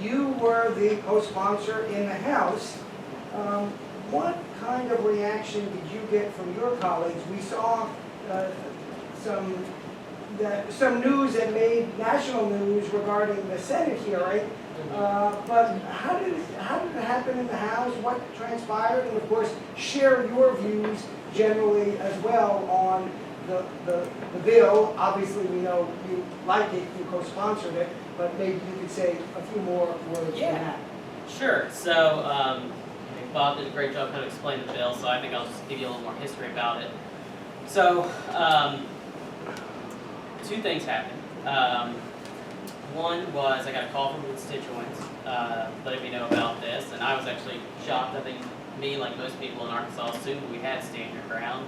you were the co-sponsor in the House. What kind of reaction did you get from your colleagues? We saw some news that made national news regarding the Senate hearing. But how did it happen in the House? What transpired? And of course, share your views generally as well on the bill. Obviously, we know you like it, you co-sponsored it, but maybe you could say a few more words on that. Sure. So I think Bob did a great job kind of explaining the bill, so I think I'll just give you a little more history about it. So two things happened. One was I got a call from constituents letting me know about this, and I was actually shocked. I think me, like most people in Arkansas, assumed we had stand your ground.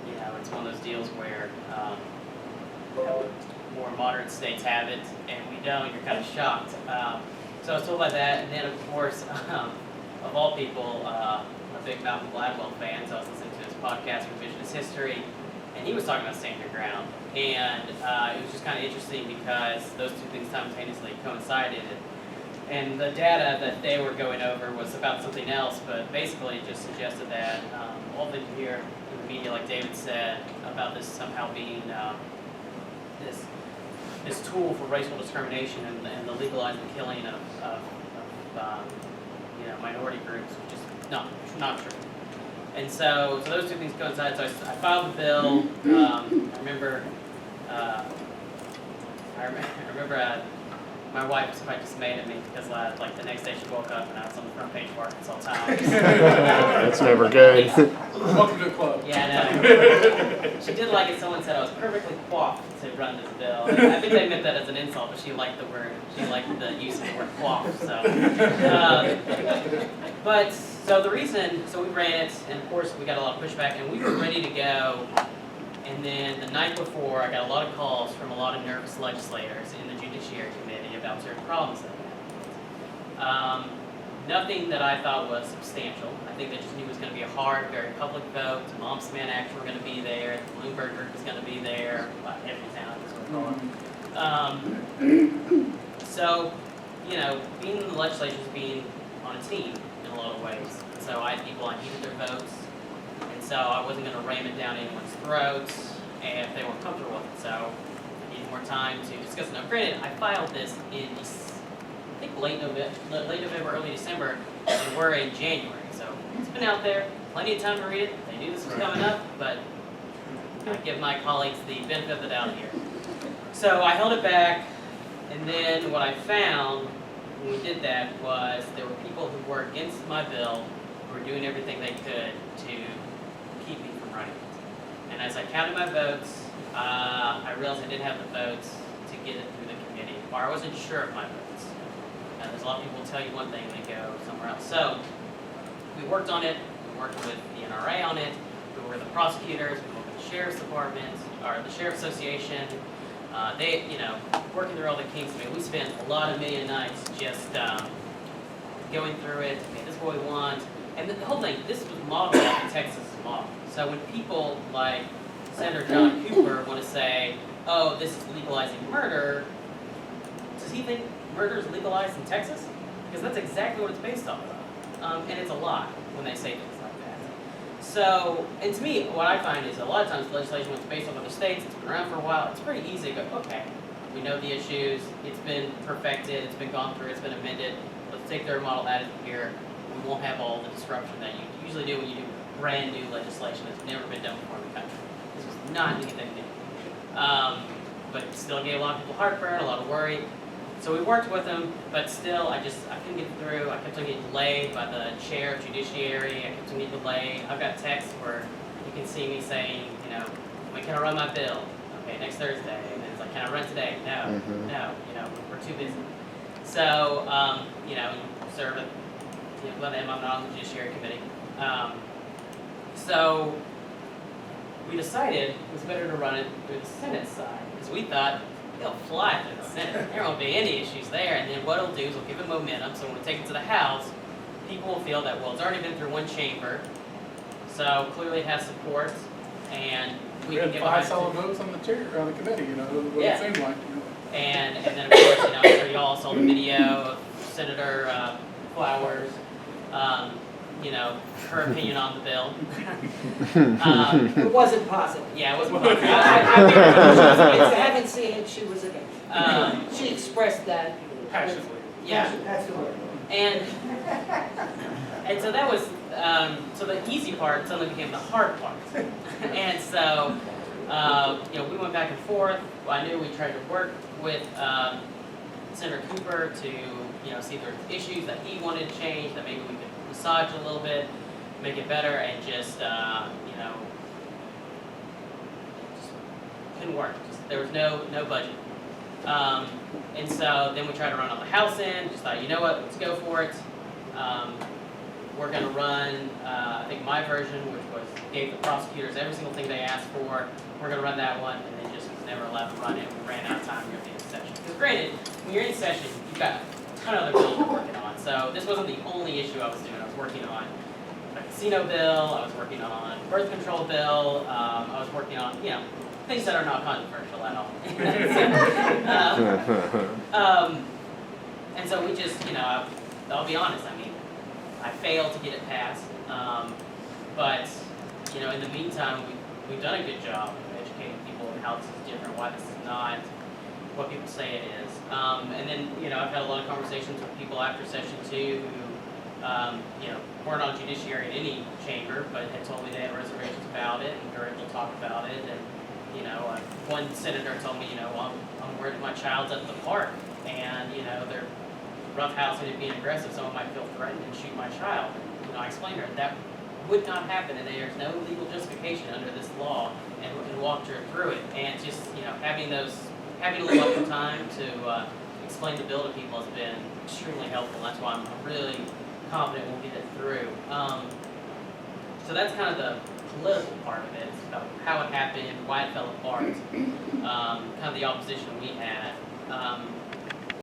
You know, it's one of those deals where you know, more moderate states have it, and we don't. You're kind of shocked. So I was told by that, and then of course, of all people, I'm a big Malcolm Gladwell fan, so I was listening to his podcast, Revisionist History, and he was talking about stand your ground. And it was just kind of interesting because those two things simultaneously coincided. And the data that they were going over was about something else, but basically it just suggested that all that you hear in the media, like David said, about this somehow being this tool for racial discrimination and the legalizing killing of you know, minority groups, which is not true. And so those two things coincide. So I filed the bill. I remember my wife was quite dismayed at me because like the next day she woke up and I was on the front page of Arkansas Times. That's never good. Welcome to the club. Yeah, I know. She did like it. Someone said I was perfectly coiffed to run this bill. I think they meant that as an insult, but she liked the word. She liked the use of the word coiffed. So, but so the reason, so we ran it, and of course we got a lot of pushback, and we were ready to go. And then the night before, I got a lot of calls from a lot of nervous legislators in the Judiciary Committee about certain problems that we had. Nothing that I thought was substantial. I think they just knew it was going to be a hard, very public vote. The Moms Man Act were going to be there. The Bloomberg group was going to be there. Every town is what we call it. So, you know, being in the legislature is being on a team in a lot of ways. So I had people I needed their votes. And so I wasn't going to ram it down anyone's throats and if they weren't comfortable with it. So I needed more time to discuss it. Now, granted, I filed this in, I think, late November, early December, and we're in January. So it's been out there, plenty of time to read it. They knew this was coming up, but I give my colleagues the benefit of the doubt here. So I held it back, and then what I found when we did that was there were people who were against my bill who were doing everything they could to keep me from writing it. And as I counted my votes, I realized I didn't have the votes to get it through the committee, or I wasn't sure of my votes. There's a lot of people who tell you one thing and they go somewhere else. So we worked on it. We worked with the NRA on it. We were the prosecutors. We worked with the sheriff's department, or the sheriff's association. They, you know, working through all the kinks. I mean, we spent a lot of million nights just going through it. Okay, this is what we want. And the whole thing, this was modeled after Texas' model. So when people like Senator John Cooper want to say, oh, this is legalizing murder, does he think murder is legalized in Texas? Because that's exactly what it's based off of. And it's a lie when they say things like that. So, and to me, what I find is a lot of times legislation when it's based off other states, it's been around for a while, it's pretty easy to go, okay, we know the issues, it's been perfected, it's been gone through, it's been amended, let's take their model, add it here. We won't have all the disruption that you usually do when you do brand new legislation that's never been done before in the country. This was not anything new. But it still gave a lot of people heartburn, a lot of worry. So we worked with them, but still I couldn't get through. I kept on getting delayed by the chair of judiciary. I kept on getting delayed. I've got texts where you can see me saying, you know, when can I run my bill? Okay, next Thursday. And then it's like, can I run today? No, no, you know, we're too busy. So, you know, serve at well, I'm not on the Judiciary Committee. So we decided it was better to run it through the Senate side because we thought it'll fly through the Senate. There won't be any issues there. And then what it'll do is it'll give it momentum. So when we take it to the House, people will feel that, well, it's already been through one chamber, so clearly it has support, and we can had get 5 behind solid it. votes on the chair, on the committee, you know, what Yeah. it seemed like. And then of course, I'm sure you all saw the video of Senator Flowers, her opinion on the bill. It wasn't positive. Yeah, it wasn't positive. I haven't seen it, she was against it. She expressed that. Passionately. Yeah, That's the word. and so that was, so the easy part suddenly became the hard part. And so, we went back and forth. I knew we tried to work with Senator Cooper to, see if there were issues that he wanted to change, that maybe we could massage a little bit, make it better, and just couldn't work. There was no budget. And so then we tried to run on the House end, just thought, you know what, let's go for it. We're going to run, I think my version, which was gave the prosecutors every single thing they asked for. We're going to run that one, and then just was never allowed to run it. We ran out of time during the end of session. Because granted, when you're in session, you've got a ton of other bills you're working on. So this wasn't the only issue I was doing. I was working on a casino bill, I was working on a birth control bill, I was working on, things that are not controversial at all. And so we just, I'll be honest, I failed to get it passed. But, in the meantime, we've done a good job of educating people on how this is different, why this is not what people say it is. And then, I've had a lot of conversations with people after session 2 who, weren't on judiciary in any chamber, but had told me they had reservations about it and were able to talk about it. And, one senator told me, I'm worried my child's at the park and, they're roughhousing and being aggressive, someone might feel threatened and shoot my child. And, I explained to her that would not happen and there's no legal justification under this law, and walked her through it. And just, having a little extra time to explain the bill to people has been extremely helpful. That's why I'm really confident we'll get it through. So that's kind of the political part of it. It's about how it happened, why it fell apart, kind of the opposition we had.